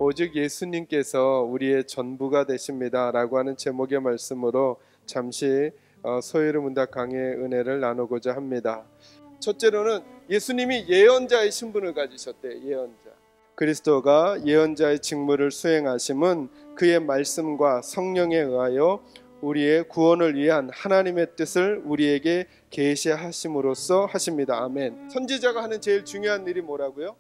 오직 예수님께서 우리의 전부가 되십니다 라고 하는 제목의 말씀으로 잠시 소요리 문답 강의의 은혜를 나누고자 합니다. 첫째로는 예수님이 예언자의 신분을 가지셨대요. 예언자. 그리스도가 예언자의 직무를 수행하심은 그의 말씀과 성령에 의하여 우리의 구원을 위한 하나님의 뜻을 우리에게 계시하심으로써 하십니다. 아멘. 선지자가 하는 제일 중요한 일이 뭐라고요?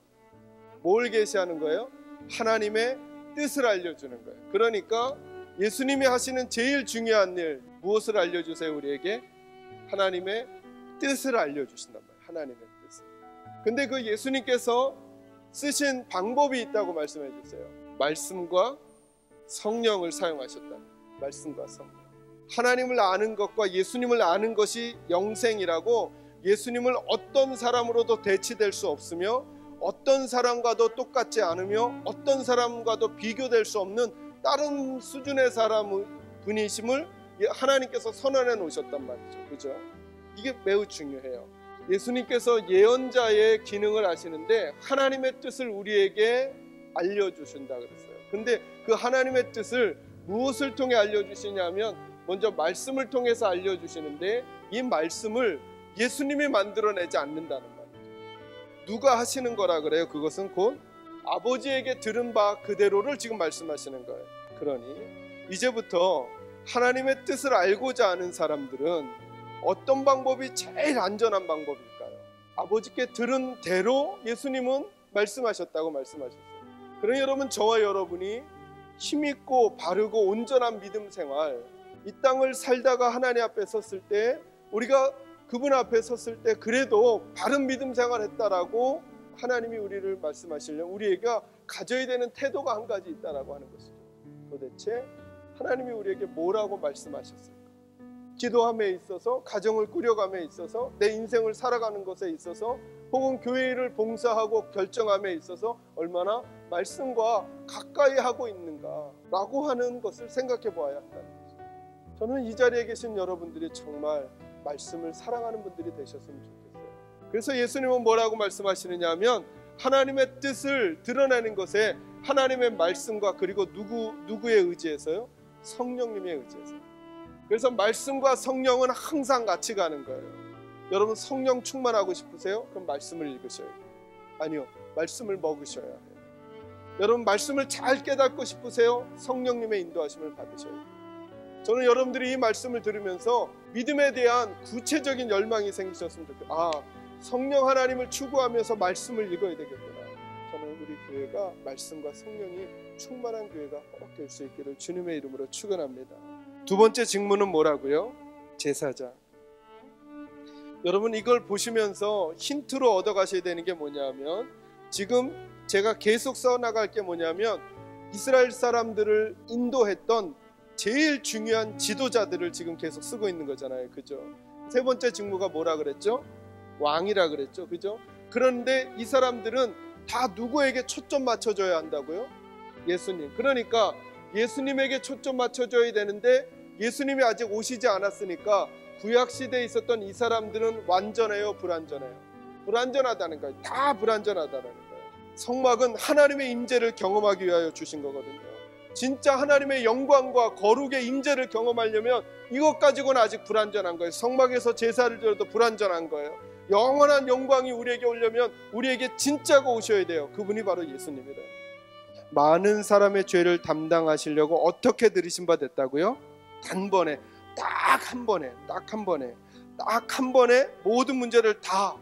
뭘 계시하는 거예요? 하나님의 뜻을 알려주는 거예요. 그러니까 예수님이 하시는 제일 중요한 일, 무엇을 알려주세요? 우리에게 하나님의 뜻을 알려주신단 말이에요. 하나님의 뜻을. 근데 그 예수님께서 쓰신 방법이 있다고 말씀해 주세요. 말씀과 성령을 사용하셨다. 말씀과 성령. 하나님을 아는 것과 예수님을 아는 것이 영생이라고, 예수님을 어떤 사람으로도 대치될 수 없으며 어떤 사람과도 똑같지 않으며 어떤 사람과도 비교될 수 없는 다른 수준의 분이심을 하나님께서 선언해 놓으셨단 말이죠. 그죠? 이게 매우 중요해요. 예수님께서 예언자의 기능을 하시는데 하나님의 뜻을 우리에게 알려주신다 그랬어요. 근데 그 하나님의 뜻을 무엇을 통해 알려주시냐면 먼저 말씀을 통해서 알려주시는데, 이 말씀을 예수님이 만들어내지 않는다는 말이죠. 누가 하시는 거라 그래요? 그것은 곧 아버지에게 들은 바 그대로를 지금 말씀하시는 거예요. 그러니 이제부터 하나님의 뜻을 알고자 하는 사람들은 어떤 방법이 제일 안전한 방법일까요? 아버지께 들은 대로 예수님은 말씀하셨다고 말씀하셨어요. 그러니 여러분, 저와 여러분이 힘있고 바르고 온전한 믿음 생활, 이 땅을 살다가 하나님 앞에 섰을 때, 우리가 그분 앞에 섰을 때 그래도 바른 믿음 생활했다라고 하나님이 우리를 말씀하시려면 우리에게 가져야 되는 태도가 한 가지 있다라고 하는 것이죠. 도대체 하나님이 우리에게 뭐라고 말씀하셨을까? 기도함에 있어서, 가정을 꾸려감에 있어서, 내 인생을 살아가는 것에 있어서, 혹은 교회를 봉사하고 결정함에 있어서 얼마나 말씀과 가까이 하고 있는가라고 하는 것을 생각해 보아야 한다는 거죠. 저는 이 자리에 계신 여러분들이 정말 말씀을 사랑하는 분들이 되셨으면 좋겠어요. 그래서 예수님은 뭐라고 말씀하시느냐 하면, 하나님의 뜻을 드러내는 것에 하나님의 말씀과, 그리고 누구의 의지에서요? 성령님의 의지에서. 그래서 말씀과 성령은 항상 같이 가는 거예요. 여러분, 성령 충만하고 싶으세요? 그럼 말씀을 읽으셔야 돼요. 아니요, 말씀을 먹으셔야 해요. 여러분, 말씀을 잘 깨닫고 싶으세요? 성령님의 인도하심을 받으셔야 돼요. 저는 여러분들이 이 말씀을 들으면서 믿음에 대한 구체적인 열망이 생기셨으면 좋겠어요. 성령 하나님을 추구하면서 말씀을 읽어야 되겠구나. 저는 우리 교회가 말씀과 성령이 충만한 교회가 꼭 될 수 있기를 주님의 이름으로 축원합니다. 두 번째 직무는 뭐라고요? 제사장. 여러분, 이걸 보시면서 힌트로 얻어가셔야 되는 게 뭐냐면, 지금 제가 계속 써나갈 게 뭐냐면, 이스라엘 사람들을 인도했던 제일 중요한 지도자들을 지금 계속 쓰고 있는 거잖아요. 그죠? 세 번째 직무가 뭐라 그랬죠? 왕이라 그랬죠. 그죠? 그런데 이 사람들은 다 누구에게 초점 맞춰줘야 한다고요? 예수님. 그러니까 예수님에게 초점 맞춰줘야 되는데 예수님이 아직 오시지 않았으니까 구약시대에 있었던 이 사람들은 완전해요? 불완전해요? 불완전하다는 거예요. 다 불완전하다는 거예요. 성막은 하나님의 임재를 경험하기 위하여 주신 거거든요. 진짜 하나님의 영광과 거룩의 임재를 경험하려면 이것 가지고는 아직 불완전한 거예요. 성막에서 제사를 드려도 불완전한 거예요. 영원한 영광이 우리에게 오려면 우리에게 진짜가 오셔야 돼요. 그분이 바로 예수님이래요. 많은 사람의 죄를 담당하시려고 어떻게 들이신 바 됐다고요? 단번에, 딱 한 번에 모든 문제를 다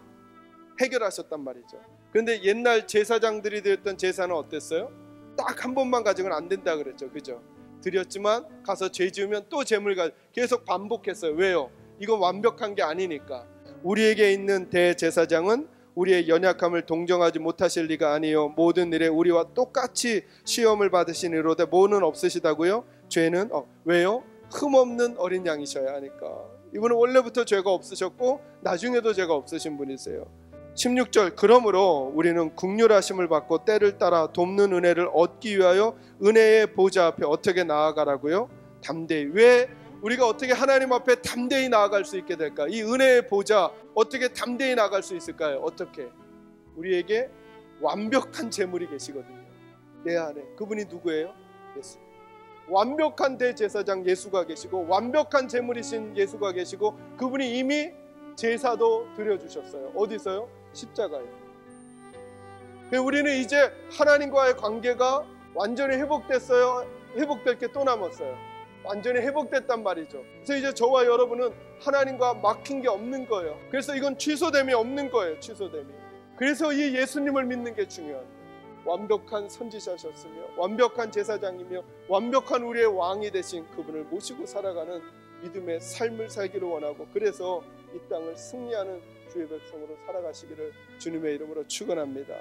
해결하셨단 말이죠. 그런데 옛날 제사장들이 드렸던 제사는 어땠어요? 딱 한 번만 가지고는 안 된다 그랬죠. 그죠? 드렸지만 가서 죄 지으면 또 재물 계속 반복했어요. 왜요? 이건 완벽한 게 아니니까. 우리에게 있는 대제사장은 우리의 연약함을 동정하지 못하실 리가 아니요 모든 일에 우리와 똑같이 시험을 받으시니로되 뭐는 없으시다고요? 죄는 왜요? 흠없는 어린 양이셔야 하니까. 이분은 원래부터 죄가 없으셨고 나중에도 죄가 없으신 분이세요. 16절, 그러므로 우리는 긍휼하심을 받고 때를 따라 돕는 은혜를 얻기 위하여 은혜의 보좌 앞에 어떻게 나아가라고요? 담대히. 왜 우리가 어떻게 하나님 앞에 담대히 나아갈 수 있게 될까? 이 은혜의 보좌 어떻게 담대히 나아갈 수 있을까요? 어떻게? 우리에게 완벽한 재물이 계시거든요. 내 안에. 그분이 누구예요? 예수. 완벽한 대제사장 예수가 계시고 완벽한 제물이신 예수가 계시고 그분이 이미 제사도 드려주셨어요. 어디서요? 십자가에. 우리는 이제 하나님과의 관계가 완전히 회복됐어요? 회복될 게 또 남았어요? 완전히 회복됐단 말이죠. 그래서 이제 저와 여러분은 하나님과 막힌 게 없는 거예요. 그래서 이건 취소됨이 없는 거예요. 취소됨이. 그래서 이 예수님을 믿는 게 중요한 거예요. 완벽한 선지자셨으며 완벽한 제사장이며 완벽한 우리의 왕이 되신 그분을 모시고 살아가는 믿음의 삶을 살기를 원하고, 그래서 이 땅을 승리하는 주의 백성으로 살아가시기를 주님의 이름으로 축원합니다.